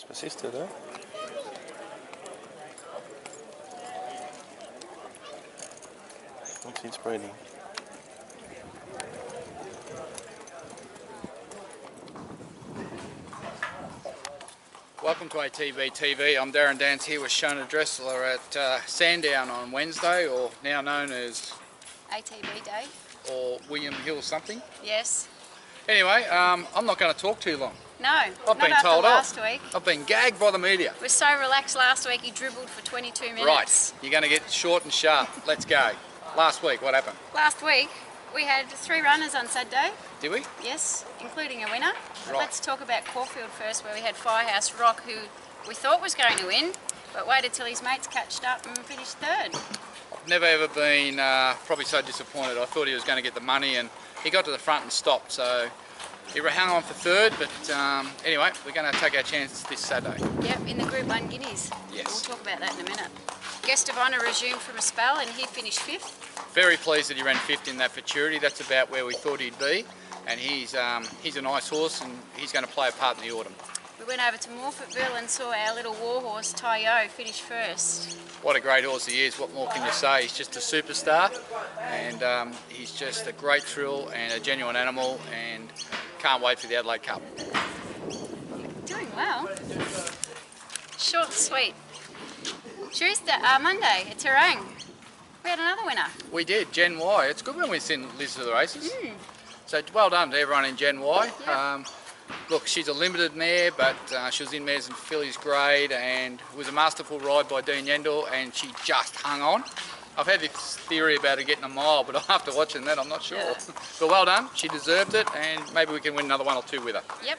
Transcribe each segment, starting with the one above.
That's my sister though. Not since breeding. Welcome to ATB TV. I'm Darren Dance here with Shona Drechsler at Sandown on Wednesday, or now known as ATB Day. Or William Hill something. Yes. Anyway, I'm not going to talk too long. No, I've been told last off. week. I've been gagged by the media. We're so relaxed last week, you dribbled for 22 minutes. Right, you're going to get short and sharp. Let's go. Last week, what happened? Last week, we had 3 runners on Saturday. Did we? Yes, including a winner. Right. Let's talk about Caulfield first, where we had Firehouse Rock, who we thought was going to win, but waited till his mates catched up and finished 3rd. I've never ever been probably so disappointed. I thought he was going to get the money, and he got to the front and stopped. So he hung on for 3rd, but anyway, we're going to take our chances this Saturday. Yep, in the Group 1 Guineas. Yes. We'll talk about that in a minute. Guest of honour resumed from a spell, and he finished 5th. Very pleased that he ran 5th in that futurity. That's about where we thought he'd be, and he's a nice horse, and he's going to play a part in the autumn. We went over to Morfettville and saw our little war horse, Tayo, finish 1st. What a great horse he is. What more can you say? He's just a superstar, and he's just a great thrill and a genuine animal, and can't wait for the Adelaide Cup. Doing well. Short and sweet. Tuesday, Monday at Terang. We had another winner. We did, Gen Y. It's good when we send Liz to the races. So well done to everyone in Gen Y. Yep. Look, she's a limited mare, but she was in mares and fillies grade, and it was a masterful ride by Dean Yendall, and she just hung on. I've had this theory about her getting a mile, but after watching that, I'm not sure. Yeah. But well done, she deserved it, and maybe we can win another 1 or 2 with her. Yep.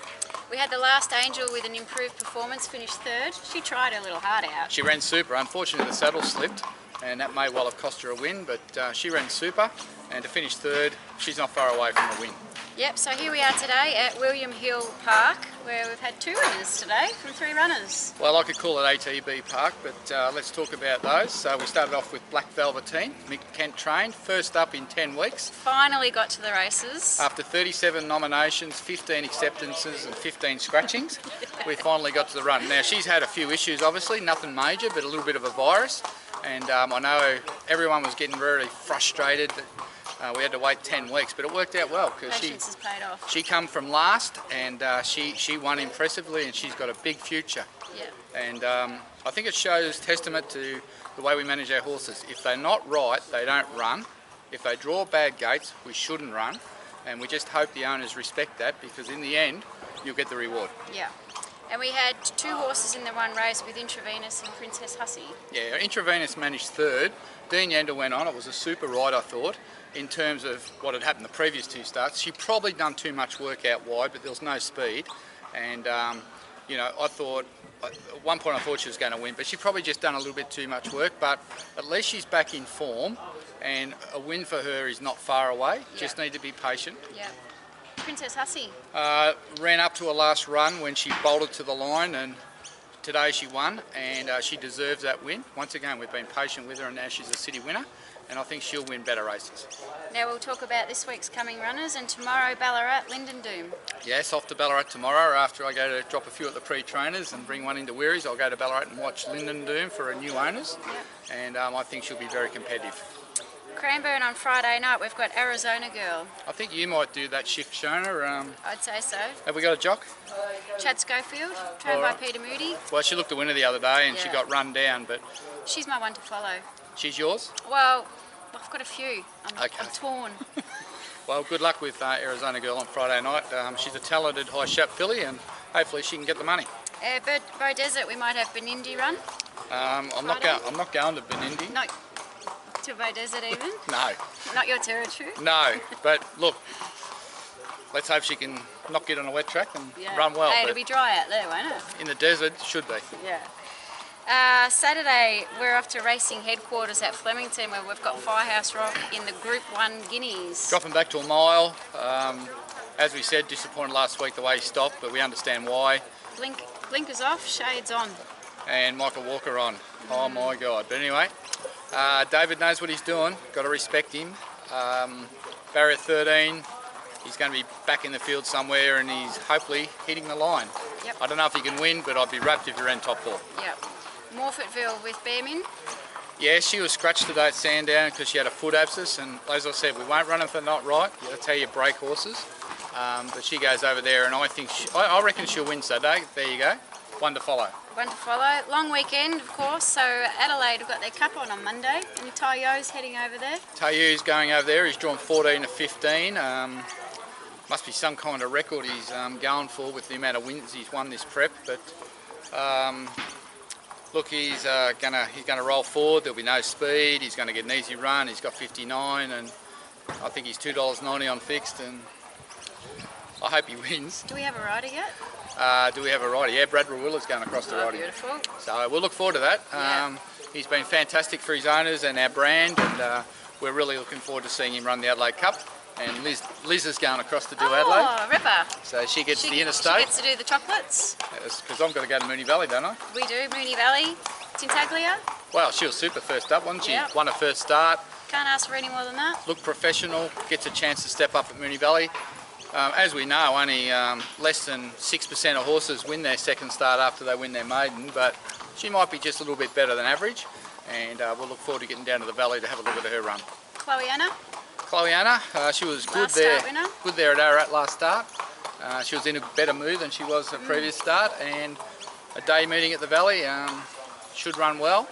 We had the Last Angel with an improved performance, finished 3rd. She tried her little heart out. She ran super. Unfortunately, the saddle slipped, and that may well have cost her a win, but she ran super, and to finish 3rd, she's not far away from a win. Yep, so here we are today at William Hill Park, where we've had 2 winners today from 3 runners. Well, I could call it ATB Park, but let's talk about those. So we started off with Black Velveteen, Mick Kent trained, first up in 10 weeks. Finally got to the races. After 37 nominations, 15 acceptances and 15 scratchings, we finally got to the run. Now, she's had a few issues, obviously, nothing major, but a little bit of a virus. And I know everyone was getting very frustrated that we had to wait 10 weeks, but it worked out well because Patience has paid off. she come from last, and she won impressively, and she's got a big future. Yeah. And I think it shows testament to the way we manage our horses. If they're not right, they don't run. If they draw bad gates, we shouldn't run, and we just hope the owners respect that, because in the end, you'll get the reward. Yeah. And we had 2 horses in the one race with Intravenous and Princess Hussey. Yeah, Intravenous managed 3rd. Dean Yendall went on. It was a super ride, I thought, in terms of what had happened the previous 2 starts. She probably done too much work out wide, but there was no speed. And, you know, I thought, at one point I thought she was going to win, but she probably just done a little bit too much work. But at least she's back in form, and a win for her is not far away. Yeah. Just need to be patient. Yeah. Princess Hussey. Ran up to her last run when she bolted to the line, and today she won, and she deserves that win. Once again, we've been patient with her, and now she's a city winner, and I think she'll win better races. Now we'll talk about this week's coming runners, and tomorrow Ballarat, Lyndon Doom. Yes, off to Ballarat tomorrow. After I go to drop a few at the pre-trainers and bring one into Weary's, I'll go to Ballarat and watch Lyndon Doom for her new owners, Yep. and I think she'll be very competitive. Cranbourne on Friday night, we've got Arizona Girl. I think you might do that shift, Shona. I'd say so. Have we got a jock? Chad Schofield, trained by Peter Moody. Well, she looked the winner the other day, and she Yeah. got run down, but She's my one to follow. she's yours? Well, I've got a few. I'm torn. Well, good luck with Arizona Girl on Friday night. She's a talented high shap filly, and hopefully she can get the money. Bow Desert, we might have Benindi run. I'm not going to Benindi. Not to Bow Desert even. No, Not your territory. no. But look, let's hope she can not get on a wet track and Yeah. run well. Hey, But it'll be dry out there, won't it? in the desert, should be. Yeah. Saturday, we're off to racing headquarters at Flemington, where we've got Firehouse Rock in the Group 1 Guineas. Dropping back to a mile. As we said, disappointed last week the way he stopped, but we understand why. Blinkers off, shades on. And Michael Walker on. Oh my God. But anyway, David knows what he's doing. Got to respect him. Barrier 13, he's going to be back in the field somewhere, and he's hopefully hitting the line. Yep. I don't know if he can win, but I'd be wrapped if he ran top 4. Yep. Morfettville with Bearman. Yeah, she was scratched today at Sandown because she had a foot abscess, and as I said, we won't run if they're not right. That's how you break horses. But she goes over there, and I think I reckon she'll win Saturday. There you go. One to follow. One to follow. Long weekend, of course. So Adelaide have got their cup on Monday, and Tayo's heading over there. Tayo's going over there. He's drawn 14 to 15. Must be some kind of record he's going for with the amount of wins he's won this prep. But look, he's gonna roll forward. There'll be no speed. He's going to get an easy run. He's got 59, and I think he's $2.90 on fixed, and I hope he wins. Do we have a rider yet? Do we have a rider? Yeah, Brad Rawiller's going across the rider. Beautiful. So we'll look forward to that. Yeah. He's been fantastic for his owners and our brand, and we're really looking forward to seeing him run the Adelaide Cup. And Liz is going across to do Adelaide. Oh, Ripper. So she gets the interstate. She gets to do the chocolates. Because I've got to go to Moonee Valley, don't I? We do, Moonee Valley. Tintaglia. Well, she was super first up, wasn't she? Yep. Won her first start. Can't ask for any more than that. Looked professional, gets a chance to step up at Moonee Valley. As we know, only less than 6% of horses win their second start after they win their maiden, but she might be just a little bit better than average, and we'll look forward to getting down to the valley to have a look at her run. Chloe Anna. Chloe Anna, she was good there at Ararat last start. She was in a better mood than she was her previous start, and a day meeting at the valley, should run well.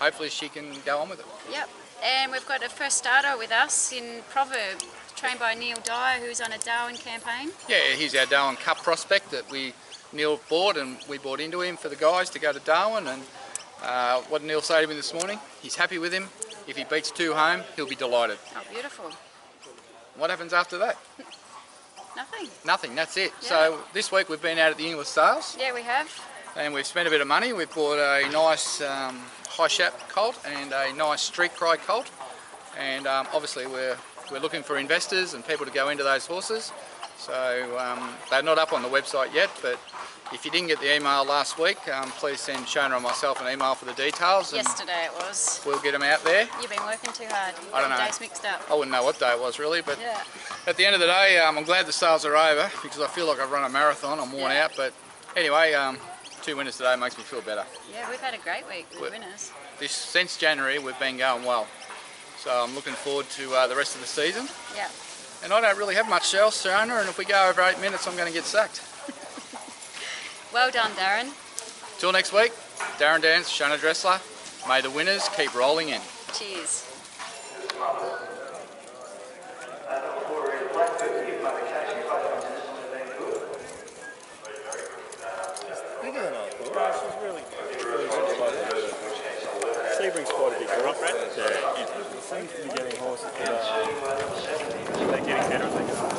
Hopefully she can go on with it. Yep. And we've got a first starter with us in Proverb, trained by Neil Dyer, who's on a Darwin campaign. Yeah, he's our Darwin Cup prospect that Neil bought, and we bought into him for the guys to go to Darwin. And what did Neil say to me this morning? He's happy with him. If he beats 2 home, he'll be delighted. Oh, beautiful. What happens after that? Nothing. Nothing, that's it. Yeah. So this week we've been out at the English sales. Yeah, we have. And we've spent a bit of money. We've bought a nice high shap colt and a nice street cry colt, and obviously we're looking for investors and people to go into those horses. So they're not up on the website yet, but if you didn't get the email last week, please send Shona and myself an email for the details. Yesterday it was. We'll get them out there. You've been working too hard. I don't know. Days mixed up. I wouldn't know what day it was really, but yeah. At the end of the day, I'm glad the sales are over because I feel like I've run a marathon. I'm worn out, but anyway, 2 winners today makes me feel better. Yeah, we've had a great week with winners. Since January, we've been going well. So I'm looking forward to the rest of the season. Yeah. And I don't really have much else, Shona, and if we go over 8 minutes, I'm going to get sacked. Well done, Darren. Till next week, Darren Dance, Shona Drechsler. May the winners keep rolling in. Cheers. Bigger than I thought. She's really Sebring's quite a big horse. Yeah, it seems to be getting horses that are getting better, I think.